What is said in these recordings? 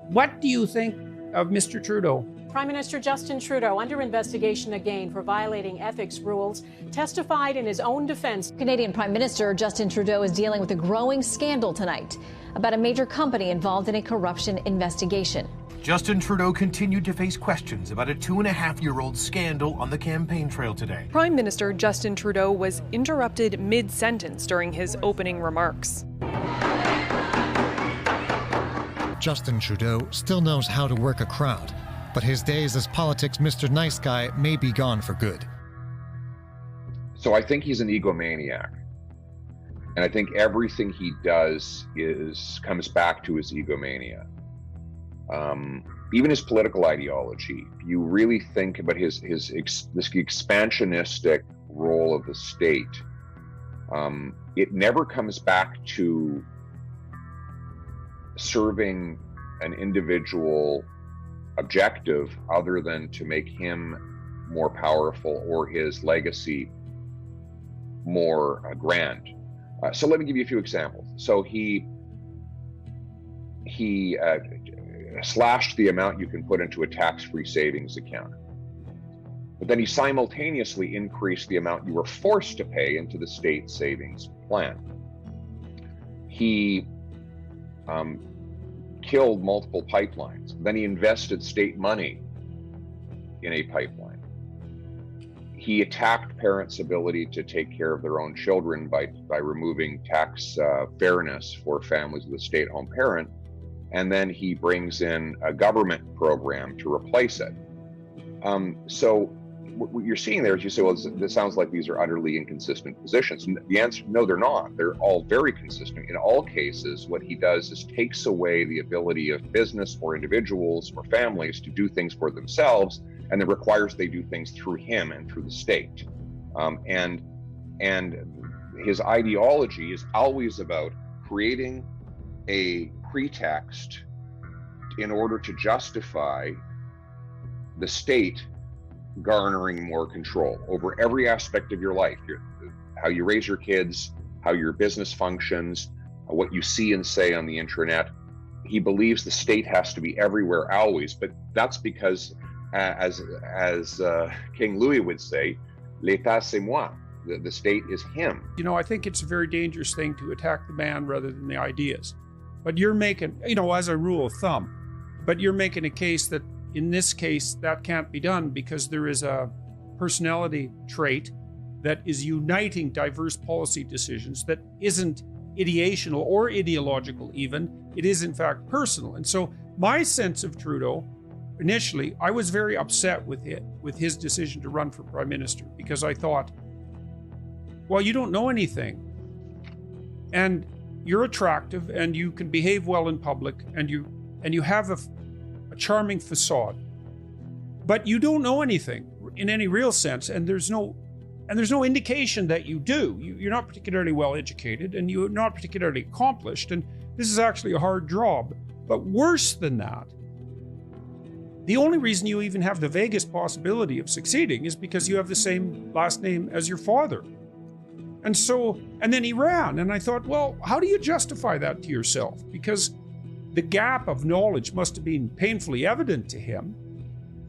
What do you think of Mr. Trudeau? Prime Minister Justin Trudeau, under investigation again for violating ethics rules, testified in his own defense. Canadian Prime Minister Justin Trudeau is dealing with a growing scandal tonight about a major company involved in a corruption investigation. Justin Trudeau continued to face questions about a 2.5-year-old scandal on the campaign trail today. Prime Minister Justin Trudeau was interrupted mid-sentence during his opening remarks. Justin Trudeau still knows how to work a crowd, but his days as politics Mr. Nice Guy may be gone for good. So I think he's an egomaniac. And I think everything he does comes back to his egomania. Even his political ideology, if you really think about this expansionistic role of the state, it never comes back to serving an individual objective other than to make him more powerful or his legacy more grand. So let me give you a few examples. So he slashed the amount you can put into a tax-free savings account. But then he simultaneously increased the amount you were forced to pay into the state savings plan. He killed multiple pipelines. Then he invested state money in a pipeline. He attacked parents' ability to take care of their own children by removing tax fairness for families with a stay-at-home parent. And then he brings in a government program to replace it. So what you're seeing there is you say, well, this sounds like these are utterly inconsistent positions. And the answer, no, they're not. They're all very consistent. In all cases, what he does is takes away the ability of business or individuals or families to do things for themselves, and it requires they do things through him and through the state. And his ideology is always about creating a pretext in order to justify the state garnering more control over every aspect of your life, how you raise your kids, how your business functions, what you see and say on the internet. He believes the state has to be everywhere always, but that's because, as King Louis would say, l'État c'est moi. The state is him. You know, I think it's a very dangerous thing to attack the man rather than the ideas. But you're making, as a rule of thumb, but you're making a case that in this case, that can't be done because there is a personality trait that is uniting diverse policy decisions that isn't ideational or ideological even. It is in fact personal. And so my sense of Trudeau, initially, I was very upset with his decision to run for Prime Minister because I thought, well, you don't know anything. And you're attractive and you can behave well in public and you have a charming facade, but you don't know anything in any real sense, and there's no indication that you do. You're not particularly well educated and you're not particularly accomplished, and this is actually a hard job. But worse than that, the only reason you even have the vaguest possibility of succeeding is because you have the same last name as your father. And then he ran, and I thought, well, how do you justify that to yourself? Because the gap of knowledge must have been painfully evident to him.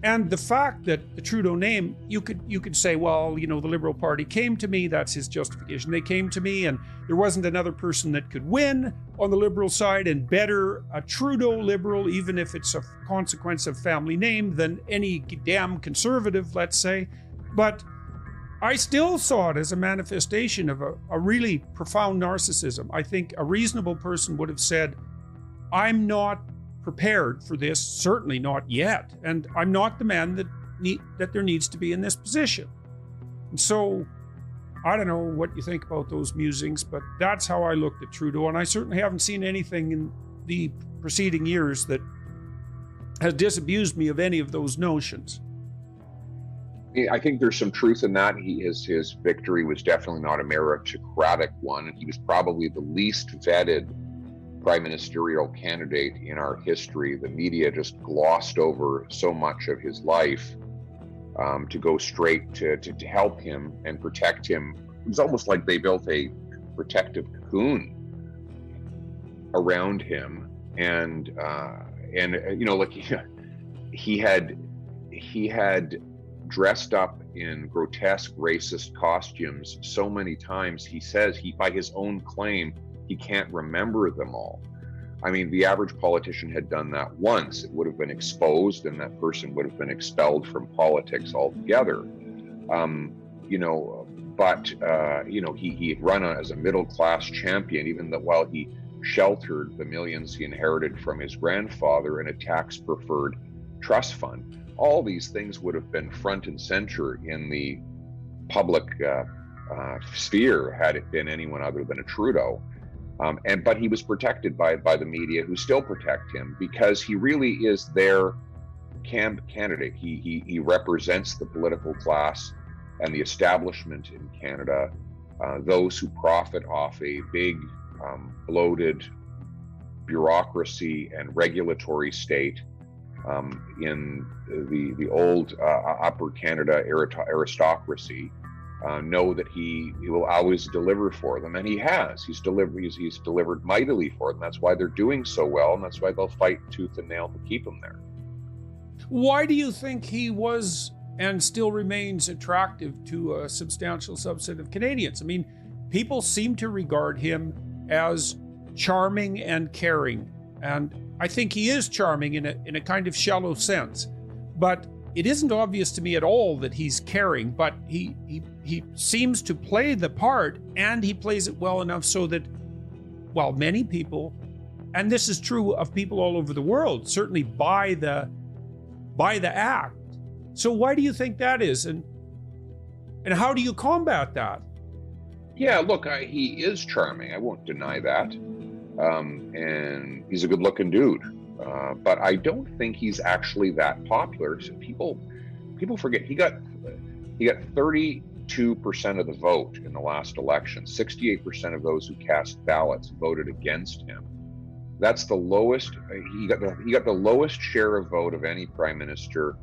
And the fact that the Trudeau name, you could say, well, the Liberal Party came to me, that's his justification. They came to me and there wasn't another person that could win on the Liberal side and better a Trudeau Liberal, even if it's a consequence of family name, than any damn Conservative, let's say. But I still saw it as a manifestation of a really profound narcissism. I think a reasonable person would have said, I'm not prepared for this, certainly not yet, and I'm not the man that there needs to be in this position. And so, I don't know what you think about those musings, but that's how I looked at Trudeau, and I certainly haven't seen anything in the preceding years that has disabused me of any of those notions. I think there's some truth in that. His victory was definitely not a meritocratic one, and he was probably the least vetted prime ministerial candidate in our history. The media just glossed over so much of his life to go straight to help him and protect him. It was almost like they built a protective cocoon around him, and like he had dressed up in grotesque racist costumes so many times. He says by his own claim, he can't remember them all. I mean, the average politician had done that once. It would have been exposed, and that person would have been expelled from politics altogether. But he had run as a middle-class champion, even though while he sheltered the millions he inherited from his grandfather in a tax-preferred trust fund. All these things would have been front and center in the public sphere had it been anyone other than a Trudeau. But he was protected by the media, who still protect him because he really is their candidate. He represents the political class and the establishment in Canada, those who profit off a big, bloated bureaucracy and regulatory state in the old Upper Canada aristocracy. Know that he will always deliver for them, and he has. He's delivered mightily for them. That's why they're doing so well, and that's why they'll fight tooth and nail to keep him there. Why do you think he was and still remains attractive to a substantial subset of Canadians? I mean, people seem to regard him as charming and caring, and I think he is charming in a kind of shallow sense, but it isn't obvious to me at all that he's caring. But he seems to play the part, and he plays it well enough so that, well, many people, and this is true of people all over the world, certainly buy the act. So why do you think that is, and how do you combat that? Yeah, look, he is charming. I won't deny that. And he's a good-looking dude. But I don't think he's actually that popular. So people forget he got 32% of the vote in the last election. 68% of those who cast ballots voted against him. That's the lowest. He got the lowest share of vote of any prime minister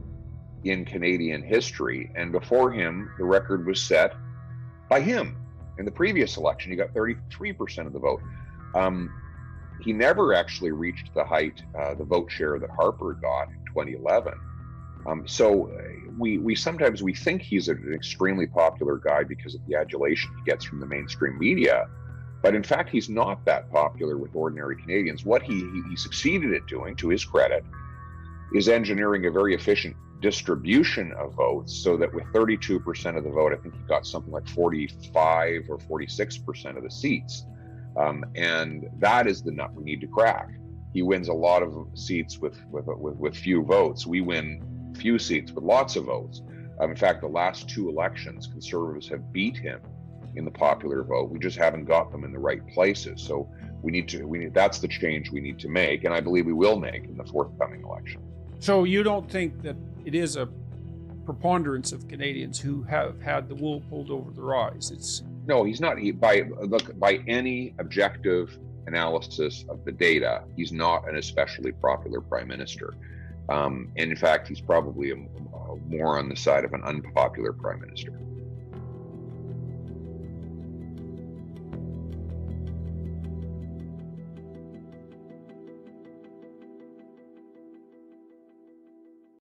in Canadian history. And before him, the record was set by him. In the previous election, he got 33% of the vote. He never actually reached the vote share that Harper got in 2011. So we sometimes think he's an extremely popular guy because of the adulation he gets from the mainstream media, but in fact he's not that popular with ordinary Canadians. What he succeeded at doing, to his credit, is engineering a very efficient distribution of votes, so that with 32% of the vote, I think he got something like 45 or 46% of the seats. And that is the nut we need to crack. He wins a lot of seats with few votes. We win few seats with lots of votes. In fact, the last two elections, Conservatives have beat him in the popular vote. We just haven't got them in the right places. So that's the change we need to make, and I believe we will make in the forthcoming election. So you don't think that it is a preponderance of Canadians who have had the wool pulled over their eyes? No, he's not. By any objective analysis of the data, he's not an especially popular prime minister. And in fact, he's probably more on the side of an unpopular prime minister.